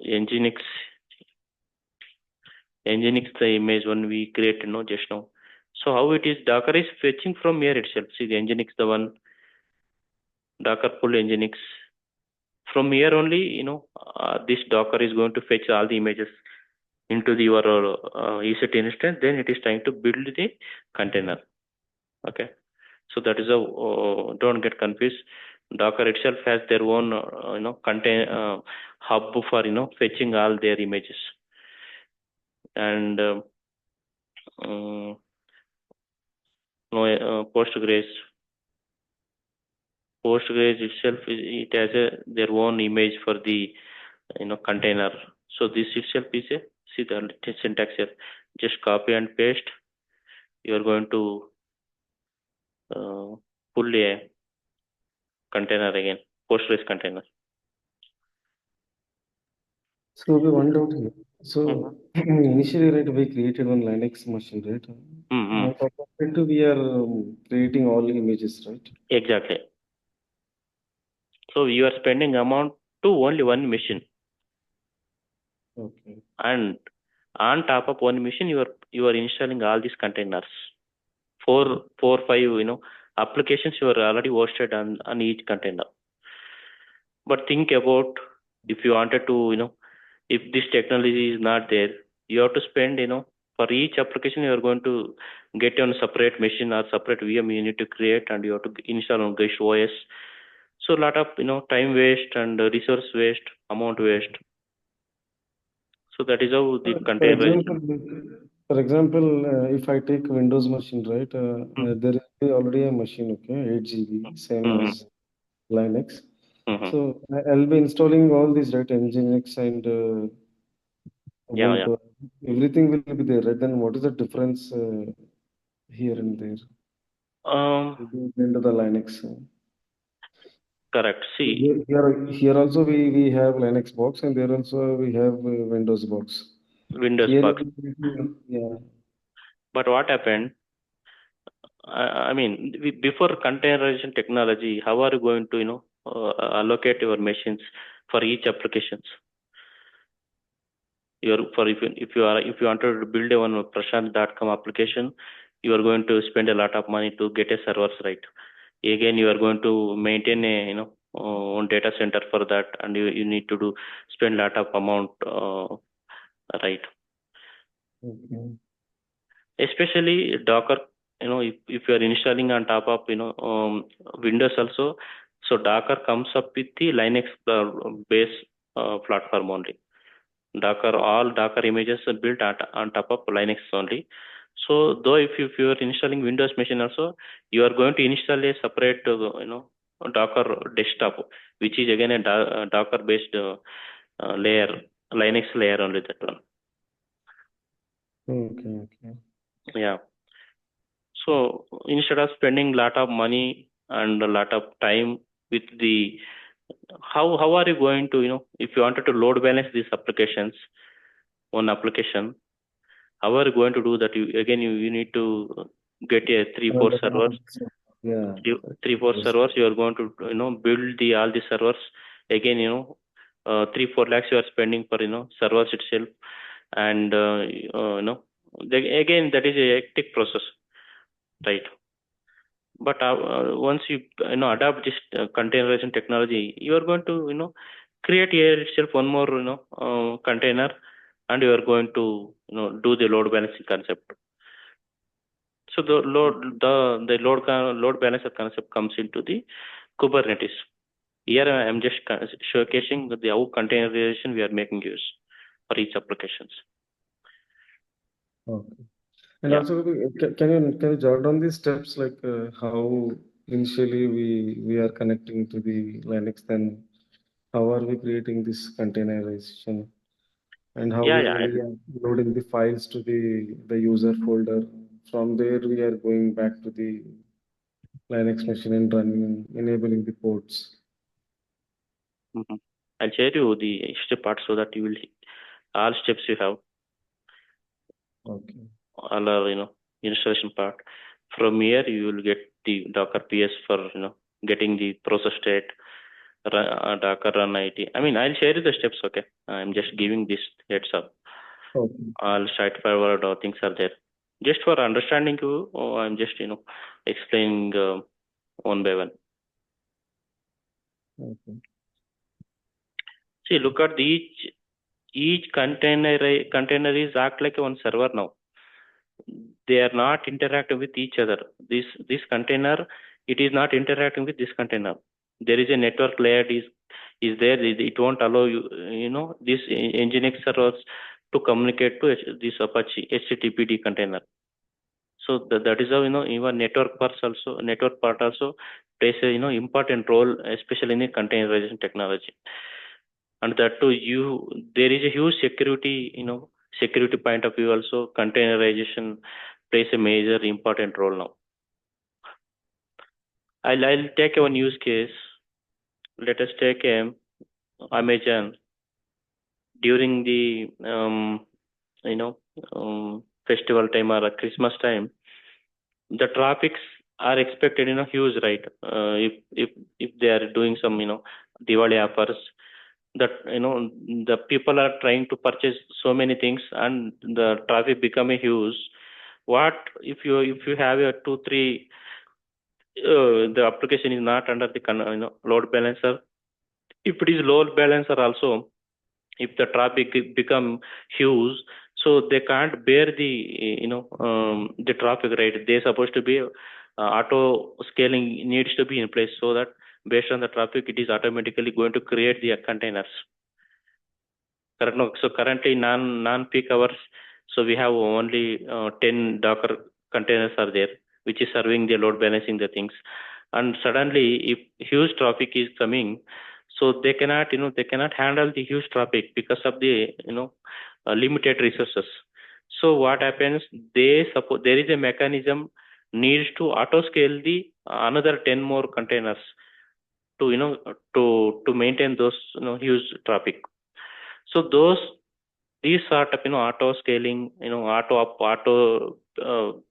Nginx the image one we create just now. So how it is, Docker is fetching from here itself. See the Nginx, the one Docker pull Nginx. From here only, this Docker is going to fetch all the images into your EC2 instance. Then it is trying to build the container. Okay. So that is a don't get confused. Docker itself has their own hub for fetching all their images, and Postgres itself it has their own image for the container. So this itself is see the syntax here. Just copy and paste. You are going to pull a container again, Postgres container. So we one doubt here. So initially, right, we created one Linux machine, right? On top of it, we are creating all images, right? Exactly. So you are spending amount to only one machine. Okay. And on top of one machine, you are installing all these containers. Four, five, applications you are already hosted on each container. But think about if you wanted to, if this technology is not there, you have to spend, for each application you are going to get on a separate machine or separate VM you need to create, and you have to install on guest OS. So a lot of time waste and resource waste, amount waste. So that is how the container. For example, if I take Windows machine, right, there is already a machine, okay, 8 GB, same as Linux. So I'll be installing all these, right, Nginx and Ubuntu. Everything will be there, right? Then what is the difference here and there? Into the Linux. Correct. See, here also we have Linux box, and there also we have Windows box. Windows Here, box. yeah. But what happened? I mean, before containerization technology, how are you going to allocate your machines for each applications? If you want to build a one Prashant.com application, you are going to spend a lot of money to get a servers, right? Again, you are going to maintain a own data center for that, and you need to spend a lot of amount, right? Okay. Especially Docker, if you are installing on top of Windows also, so Docker comes up with the Linux base platform only. All Docker images are built on top of Linux only. So though if you are installing Windows machine also, you are going to install a separate Docker desktop, which is again a Docker based layer, Linux layer only, that one. Okay. Yeah. So instead of spending a lot of money and a lot of time with the how are you going to if you wanted to load balance these applications, one application, how are you going to do that? You need to get a 3-4 servers. Yeah. 3-4 servers. You are going to build all the servers again. 3-4 lakhs you are spending for servers itself, and again that is a hectic process, right? But once you adopt this containerization technology, you are going to create here itself one more container, and you are going to do the load balancing concept. So the load balancer concept comes into the Kubernetes. Here I am just showcasing the how containerization we are making use for each applications. Okay. And also, can you jot down these steps, like how initially we are connecting to the Linux, then how are we creating this containerization, and how Yeah, we are loading the files to the user folder. From there, we are going back to the Linux machine and running, enabling the ports. I'll share you the step part so that you will all steps you have, Okay. all are installation part. From here you will get the Docker PS for getting the process state, Docker run IT. I mean, I'll share you the steps. Okay, I'm just giving this heads up. Okay. All straightforward things are there. Just for understanding you, I'm just explaining one by one. Okay. See, look at each container is act like one server now. They are not interacting with each other. This container, it is not interacting with this container. There is a network layer is there. It won't allow this Nginx servers to communicate to this Apache HTTPD container. So that is how even network part also plays a important role, especially in the containerization technology. And that too, there is a huge security point of view also. Containerization plays a major important role now. I'll take one use case. Let us take Amazon during the festival time or Christmas time. The traffics are expected huge, right? If they are doing some Diwali offers, that the people are trying to purchase so many things and the traffic become a huge. What if you have a 2 3 the application is not under the load balancer. If it is load balancer also, if the traffic become huge, so they can't bear the traffic, right? They're supposed to be auto scaling needs to be in place so that based on the traffic it is automatically going to create the containers. Correct. No, so currently non-peak hours, so we have only 10 Docker containers are there, which is serving the load balancing the things. And suddenly, if huge traffic is coming, so they cannot handle the huge traffic because of the limited resources. So what happens? There is a mechanism needs to auto scale the another 10 more containers to to maintain those huge traffic. So these sort of auto scaling, auto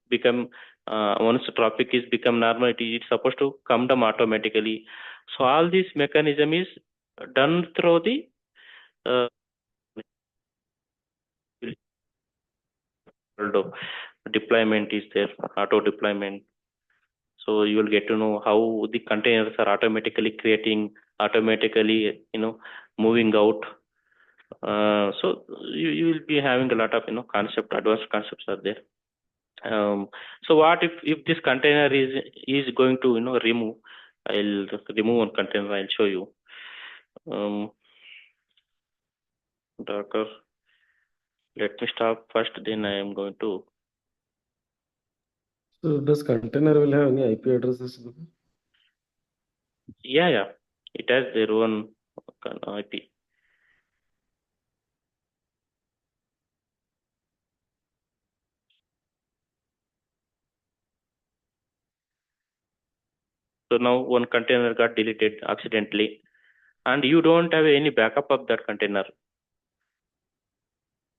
become once the traffic is become normal, it's supposed to come down automatically. So all this mechanism is done through the uh, deployment is there, auto deployment. So you will get to know how the containers are automatically creating, automatically moving out. So you will be having a lot of advanced concepts are there. So what if this container is going to remove? I'll remove one container. I'll show you. Docker. Let me stop first. Then I am going to. So does container will have any IP addresses? Yeah. It has their own IP. So now one container got deleted accidentally, and you don't have any backup of that container.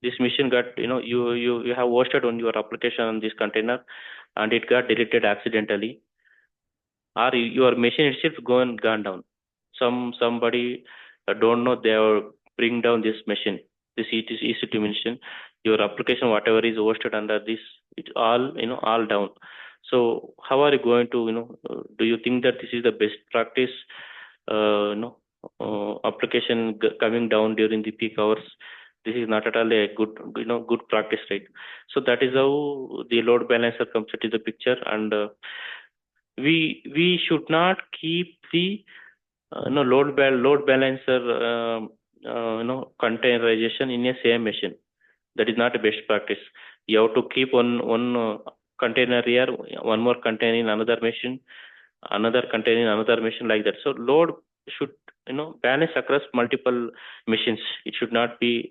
This machine got you have hosted on your application on this container, and it got deleted accidentally, or your machine itself gone down. Somebody don't know they are bring down this machine, this EC2 machine. Your application whatever is hosted under this, it's all down. So how are you going to do you think that this is the best practice? Application coming down during the peak hours. This is not at all a good practice, right? So that is how the load balancer comes into the picture, and we should not keep the load balancer containerization in a same machine. That is not a best practice. You have to keep one container here, one more container in another machine, another container in another machine, like that. So load should balance across multiple machines. It should not be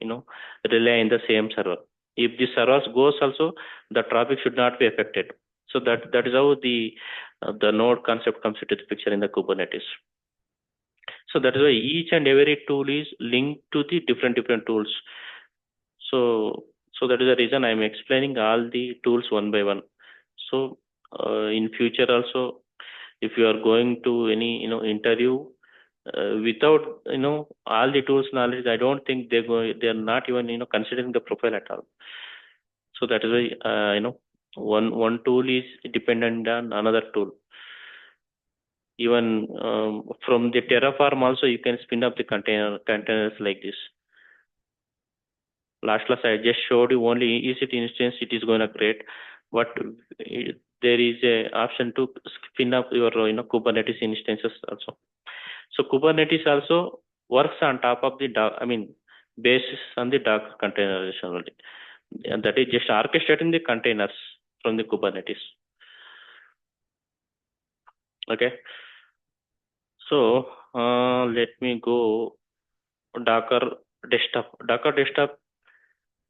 rely in the same server. If the servers goes also, the traffic should not be affected. So that is how the node concept comes into the picture in the Kubernetes. So that is why each and every tool is linked to the different tools. So that is the reason I am explaining all the tools one by one. So in future also, if you are going to any interview without all the tools knowledge, I don't think they're not even considering the profile at all. So that is why one tool is dependent on another tool. Even from the Terraform also you can spin up the containers like this. Last class I just showed you only EC2 instance, it is going to create, but there is a option to spin up your Kubernetes instances also. So Kubernetes also works on top of the basis on the Docker containerization only, and that is just orchestrating the containers from the Kubernetes. Okay, so let me go Docker desktop. Docker desktop,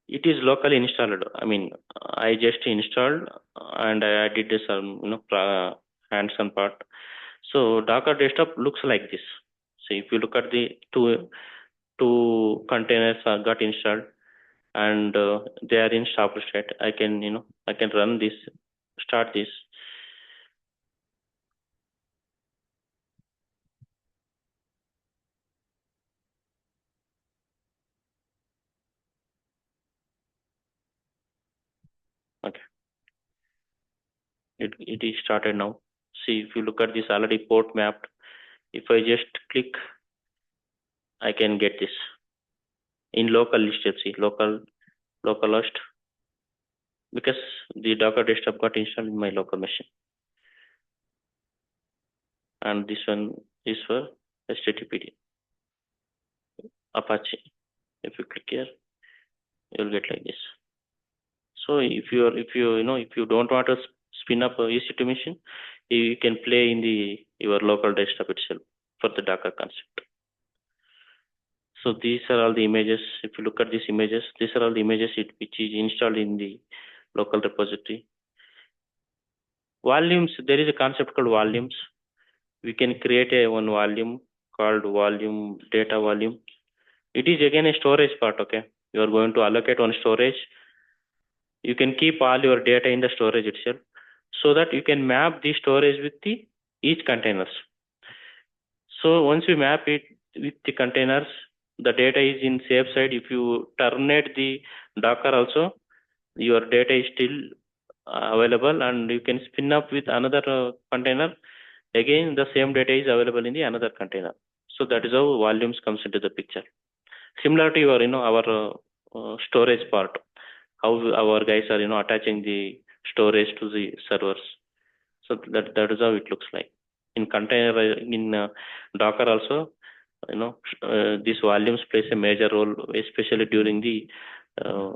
it is locally installed. I just installed and I did some hands-on part. So Docker desktop looks like this. So if you look at the two containers got installed and they are in stable state, I can run this, start this. Okay, it is started now. See, if you look at this already port mapped, if I just click, I can get this in local list. See, local host, because the Docker desktop got installed in my local machine, and this one is for HTTPD Apache. If you click here, you'll get like this. So if you don't want to spin up a EC2 machine, you can play in your local desktop itself for the Docker concept. So these are all the images. If you look at these images, these are all the images which is installed in the local repository. Volumes, there is a concept called volumes. We can create one volume called data volume. It is again a storage part. Okay, you are going to allocate one storage. You can keep all your data in the storage itself, so that you can map the storage with each containers. So once you map it with the containers, the data is in safe side. If you terminate the Docker also, your data is still available, and you can spin up with another container. Again, the same data is available in the another container. So that is how volumes comes into the picture. Similar to your, our storage part, how our guys are, attaching the storage to the servers. So that is how it looks like. In container, in Docker also, these volumes plays a major role, especially during the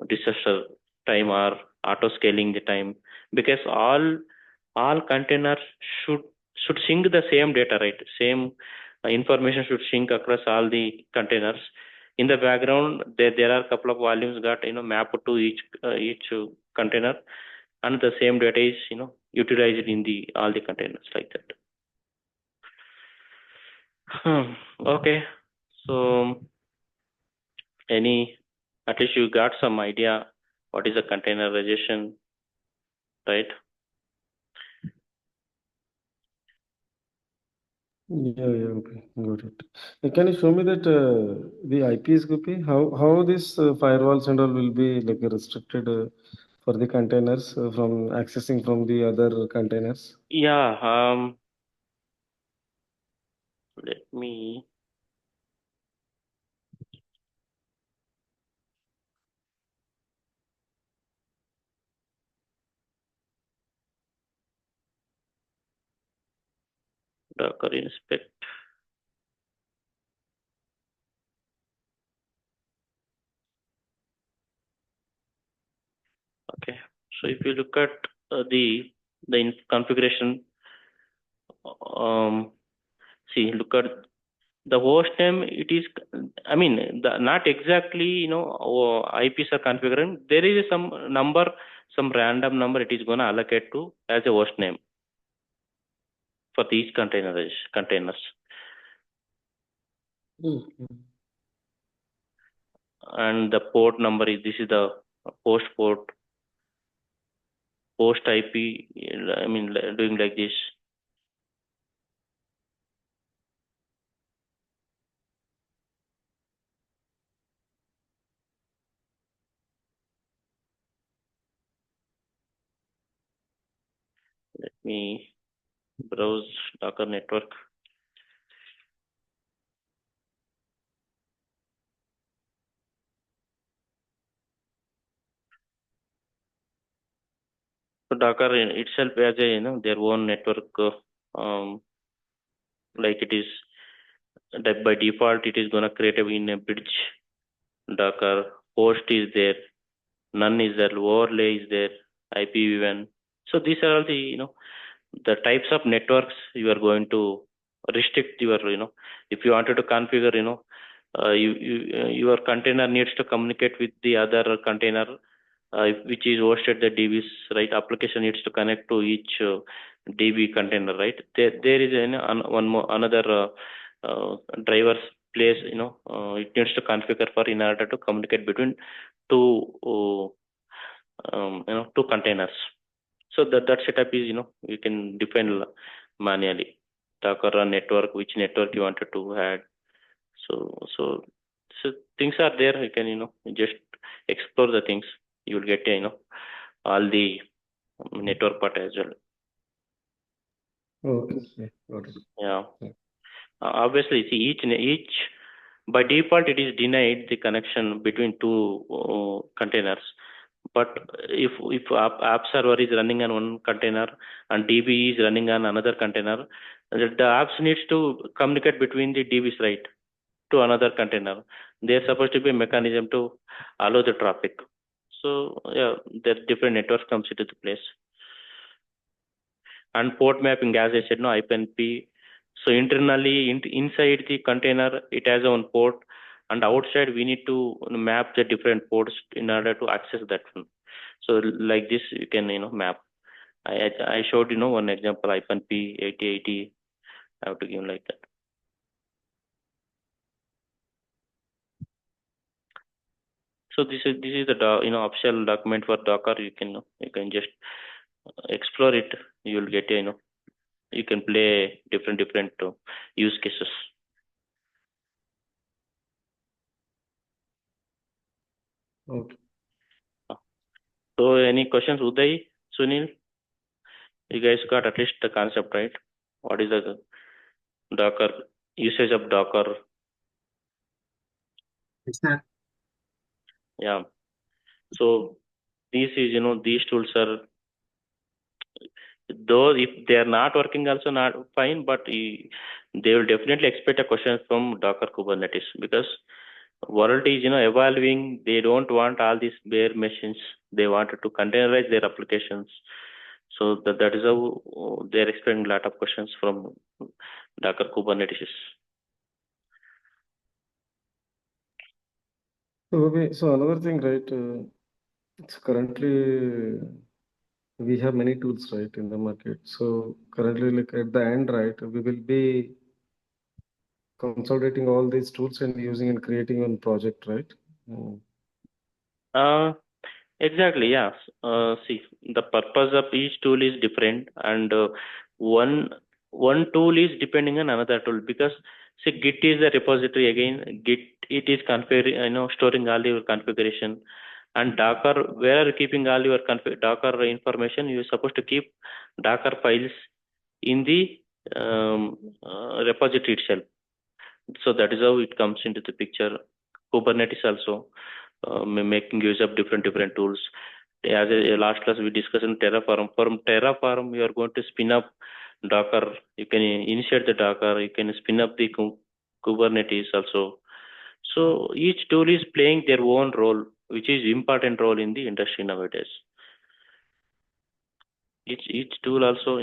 disaster time or auto scaling the time, because all containers should sync the same data, right? Same information should sync across all the containers. In the background, there are a couple of volumes got mapped to each container, and the same data is utilized in all the containers like that. Okay, so at least you got some idea what is a containerization, right? Yeah, okay, got it. Can you show me that the IPs copy? How this firewalls and all will be like restricted for the containers from accessing from the other containers? Yeah. Let me. Docker inspect. Okay, so if you look at the configuration, see, look at The host name, it is, I mean, not exactly, IPs are configured. There is some number, some random number it is going to allocate to as a host name for these containers. And the port number is, this is the host port, host IP, I mean, doing like this. Let me browse Docker network. So Docker in itself has a, their own network, like it is that by default it is going to create in a bridge. Docker host is there, none is there, overlay is there, IPv1. So these are all the, the types of networks you are going to restrict your, if you wanted to configure, your container needs to communicate with the other container, which is hosted the DBs, right? Application needs to connect to each DB container, right? There is one more another driver's place, it needs to configure for in order to communicate between two, two containers. So that setup is, you can define manually. Docker run network, which network you wanted to add. So things are there. You can, just explore the things. You will get, all the network part as well. Okay, got it. Yeah. Obviously, see each by default it is denied the connection between two containers. But if app server is running on one container and DB is running on another container, the apps needs to communicate between the DBs, right, to another container. There's supposed to be a mechanism to allow the traffic. So yeah, there different networks comes into the place. And port mapping, as I said, no IP. So internally, inside the container, it has one port, and outside we need to map the different ports in order to access that one. So like this, you can map. I showed one example, IP 8080. I have to give like that. So this is the official document for Docker. You can just explore it. You will get you can play different use cases. Okay. So any questions, Uday, Sunil? You guys got at least the concept, right? What is the Docker usage of Docker? Yeah. So these is these tools are, though if they are not working also not fine, but they will definitely expect a question from Docker Kubernetes, because world is evolving. They don't want all these bare machines. They wanted to containerize their applications. So that is how they're expecting a lot of questions from Docker Kubernetes. So another thing, right? It's currently we have many tools, right, in the market. So currently, like at the end, right, we will be consolidating all these tools and using and creating one project, right? Exactly, yeah. See, the purpose of each tool is different, and one tool is depending on another tool, because see, Git is a repository again. Git, it is storing all your configuration, and Docker, where are you keeping all your Docker information? You're supposed to keep Docker files in the repository itself. So that is how it comes into the picture. Kubernetes also making use of different tools. As a last class we discussed in Terraform. From Terraform, you are going to spin up Docker. You can initiate the Docker. You can spin up the Kubernetes also. So each tool is playing their own role, which is important role in the industry nowadays. Each tool also,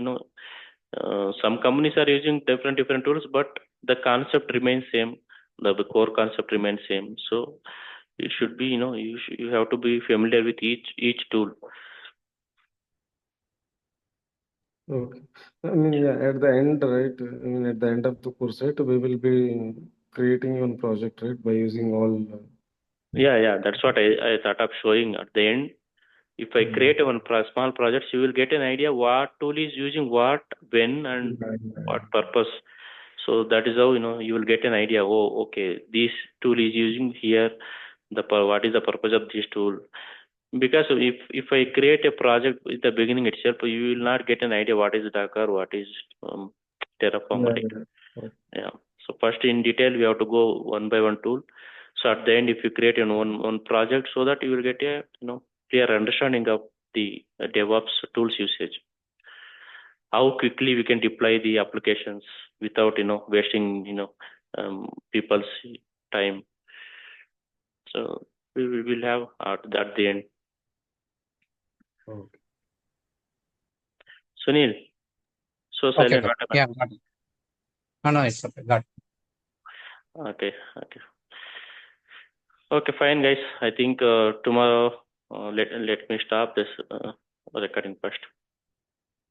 Some companies are using different tools, but the concept remains same. The core concept remains same. So it should be, you have to be familiar with each tool. Okay. I mean, yeah, at the end, right? I mean, at the end of the course, right, we will be creating one project, right, by using all. Yeah, that's what I thought of showing at the end. If I create one small projects, you will get an idea what tool is using what, when, and what purpose. So that is how you will get an idea. Oh, okay, this tool is using here. What is the purpose of this tool? Because if I create a project at the beginning itself, you will not get an idea what is Docker, what is Terraform, right? Yeah. So first in detail we have to go one by one tool. So at the end, if you create one project, so that you will get a clear understanding of the DevOps tools usage, how quickly we can deploy the applications without wasting people's time. So we will have at the end. Okay. Sunil, so silent. Okay. Yeah, got it. No, it's okay. Got it. Okay. Okay, fine, guys. I think tomorrow let me stop this recording first.